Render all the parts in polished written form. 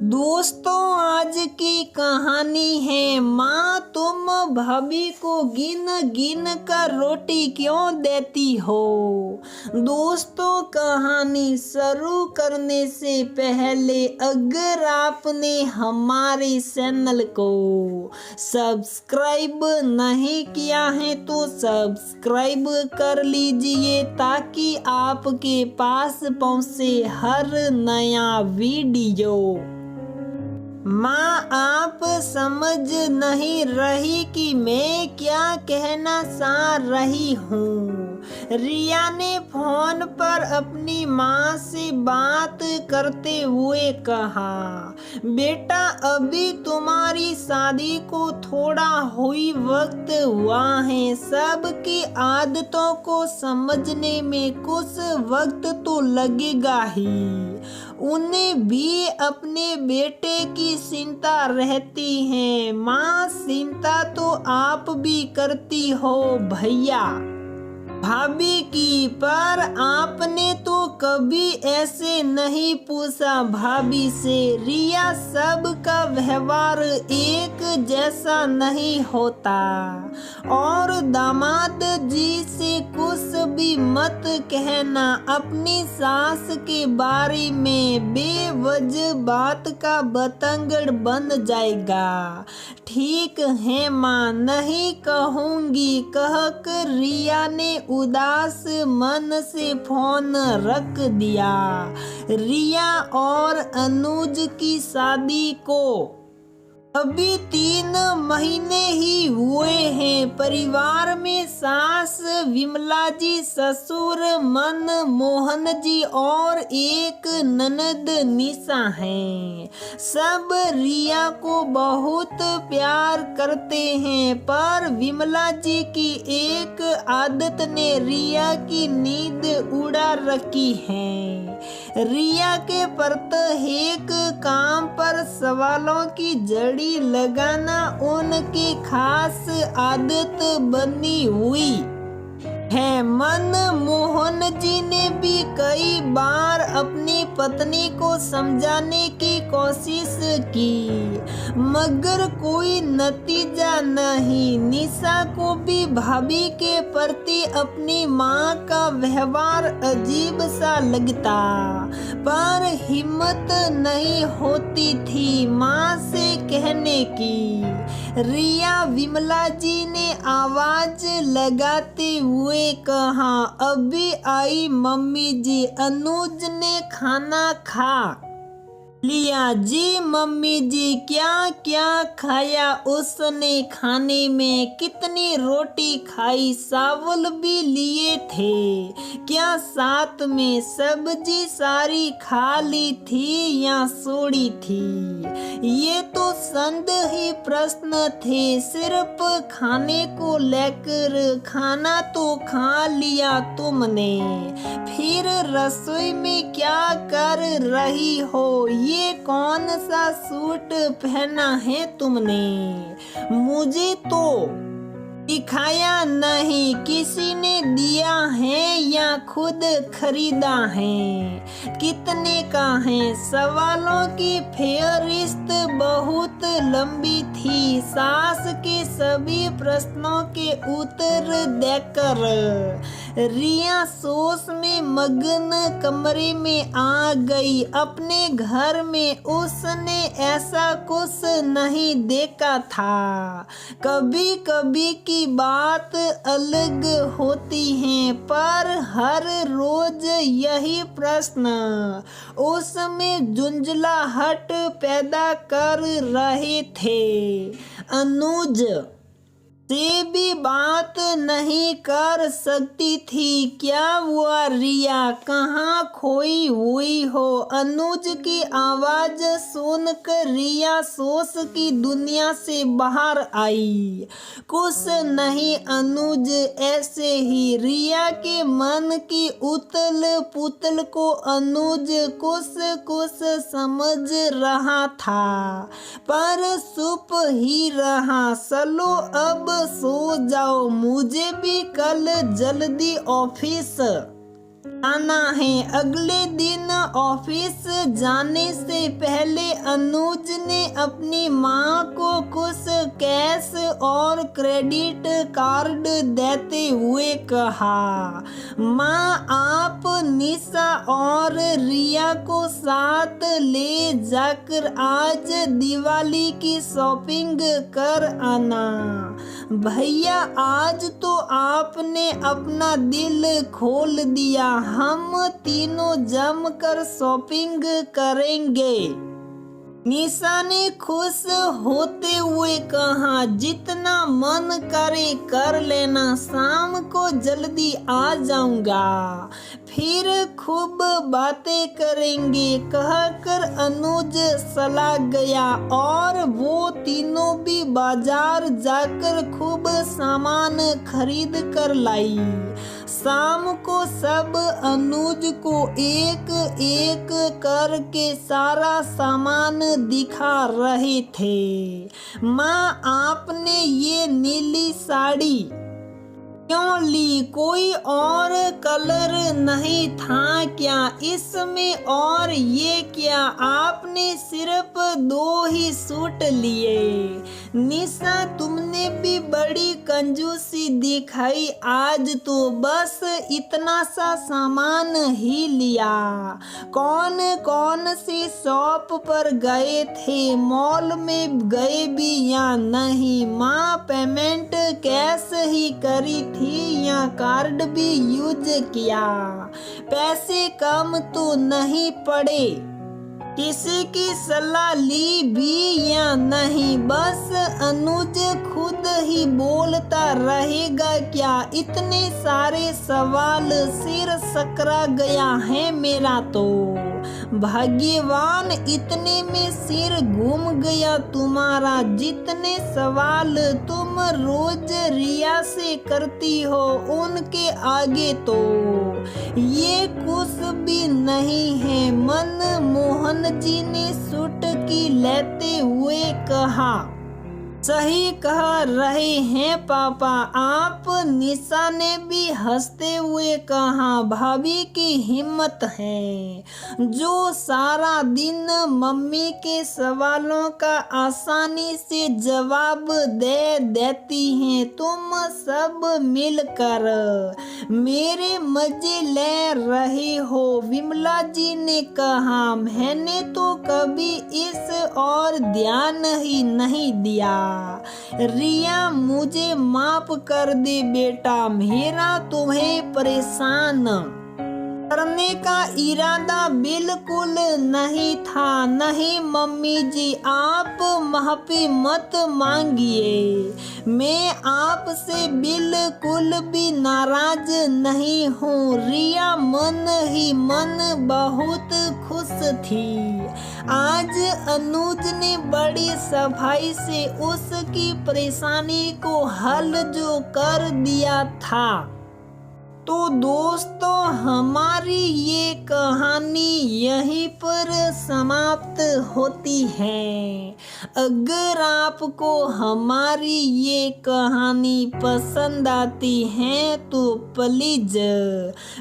दोस्तों, आज की कहानी है माँ तुम भाभी को गिन गिन कर रोटी क्यों देती हो। दोस्तों, कहानी शुरू करने से पहले अगर आपने हमारे चैनल को सब्सक्राइब नहीं किया है तो सब्सक्राइब कर लीजिए ताकि आपके पास पहुँचे हर नया वीडियो। माँ, आप समझ नहीं रही कि मैं क्या कहना चाह रही हूँ। रिया ने फोन पर अपनी माँ से बात करते हुए कहा, बेटा अभी तुम्हारी शादी को थोड़ा हुई वक्त हुआ है। सबकी आदतों को समझने में कुछ वक्त तो लगेगा ही। उन्हें भी अपने बेटे की चिंता रहती है। माँ, चिंता तो आप भी करती हो भैया भाभी की, पर आपने तो कभी ऐसे नहीं पूछा भाभी से। रिया, सबका व्यवहार एक जैसा नहीं होता और दामाद जी से कुछ भी मत कहना। अपनी सास के बारे में बेवजह बात का बतंगड़ बन जाएगा। ठीक है माँ, नहीं कहूँगी कहकर रिया ने उदास मन से फोन रख दिया। रिया और अनुज की शादी को अभी 3 महीने ही हुए हैं। परिवार में सास विमला जी, ससुर मनमोहन जी और एक ननद निशा हैं। सब रिया को बहुत प्यार करते हैं, पर विमला जी की एक आदत ने रिया की नींद उड़ा रखी है। रिया के प्रत्येक काम पर सवालों की जड़ी लगाना उनकी खास आदत बनी हुई है। मनमोहन जी ने भी कई बार अपनी पत्नी को समझाने की कोशिश की, मगर कोई नतीजा नहीं। निशा को भी भाभी के प्रति अपनी माँ का व्यवहार अजीब सा लगता, पर हिम्मत नहीं होती थी माँ से कहने की। रिया विमला जी ने आवाज लगाते हुए कहा, अभी आई मम्मी जी। अनुज ने खाना खा लिया जी। मम्मी जी, क्या क्या खाया उसने खाने में? कितनी रोटी खाई? चावल भी लिए थे क्या साथ में? सब्जी सारी खा ली थी या छोड़ी थी? ये तो संदेह ही प्रश्न थे। सिर्फ खाने को लेकर खाना तो खा लिया तुमने, फिर रसोई में क्या कर रही हो? ये कौन सा सूट पहना है तुमने? मुझे तो दिखाया नहीं। किसी ने दिया है या खुद खरीदा है? कितने का है? सवालों की फेहरिस्त बहुत लंबी थी। सास के सभी प्रश्नों के उत्तर देकर रिया सोच में मगन कमरे में आ गई। अपने घर में उसने ऐसा कुछ नहीं देखा था। कभी कभी की बात अलग होती है, पर हर रोज यही प्रश्न उसमें झुंझलाहट पैदा कर रहे थे। अनुज से भी बात नहीं कर सकती थी। क्या हुआ रिया, कहाँ खोई हुई हो? अनुज की आवाज सुनकर रिया सोच की दुनिया से बाहर आई। कुछ नहीं अनुज, ऐसे ही। रिया के मन की उतल पुतल को अनुज कुछ कुछ समझ रहा था, पर चुप ही रहा। चलो अब सो जाओ, मुझे भी कल जल्दी ऑफिस आना है। अगले दिन ऑफिस जाने से पहले अनुज ने अपनी माँ को कुछ कैश और क्रेडिट कार्ड देते हुए कहा, माँ आप निशा और रिया को साथ ले जाकर आज दिवाली की शॉपिंग कर आना। भैया आज तो आपने अपना दिल खोल दिया, हम तीनों जमकर शॉपिंग करेंगे। निशा ने खुश होते हुए कहा, जितना मन करे कर लेना, शाम को जल्दी आ जाऊंगा, फिर खूब बातें करेंगे, कहकर अनुज चला गया और वो तीनों भी बाजार जाकर खूब सामान खरीद कर लाई। शाम को सब अनुज को एक एक करके सारा सामान दिखा रहे थे। माँ आपने ये नीली साड़ी क्यों ली, कोई और कलर नहीं था क्या इसमें, और ये क्या आपने सिर्फ 2 ही सूट लिए। निशा तुमने भी बड़ी कंजूसी दिखाई, आज तो बस इतना सा सामान ही लिया। कौन कौन सी शॉप पर गए थे, मॉल में गए भी या नहीं, माँ पेमेंट कैश ही करी थी या कार्ड भी यूज किया, पैसे कम तो नहीं पड़े, किसी की सलाह ली भी या नहीं, बस अनुज खुद ही बोलता रहेगा क्या, इतने सारे सवाल सिर सकरा गया है मेरा तो। भाग्यवान इतने में सिर घूम गया तुम्हारा, जितने सवाल तुम रोज रिया से करती हो उनके आगे तो ये कुछ भी नहीं है। मनमोहन जी ने चुटकी लेते हुए कहा, सही कह रहे हैं पापा आप। निशा ने भी हंसते हुए कहा, भाभी की हिम्मत है जो सारा दिन मम्मी के सवालों का आसानी से जवाब दे देती हैं, तुम सब मिलकर मेरे मजे ले रहे हो। विमला जी ने कहा, मैंने तो कभी इस और ध्यान ही नहीं दिया। रिया मुझे माफ कर दे बेटा, मेरा तुम्हें परेशान करने का इरादा बिल्कुल नहीं था। नहीं मम्मी जी आप माफी मत मांगिए, मैं आपसे बिल्कुल भी नाराज नहीं हूँ। रिया मन ही मन बहुत खुश थी। आज अनुज ने बड़ी सफाई से उसकी परेशानी को हल जो कर दिया था। तो दोस्तों हमारी ये कहानी यहीं पर समाप्त होती है। अगर आपको हमारी ये कहानी पसंद आती है तो प्लीज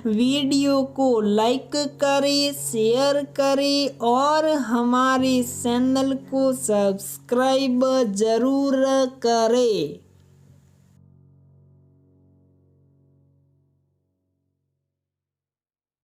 वीडियो को लाइक करें, शेयर करें और हमारे चैनल को सब्सक्राइब जरूर करें।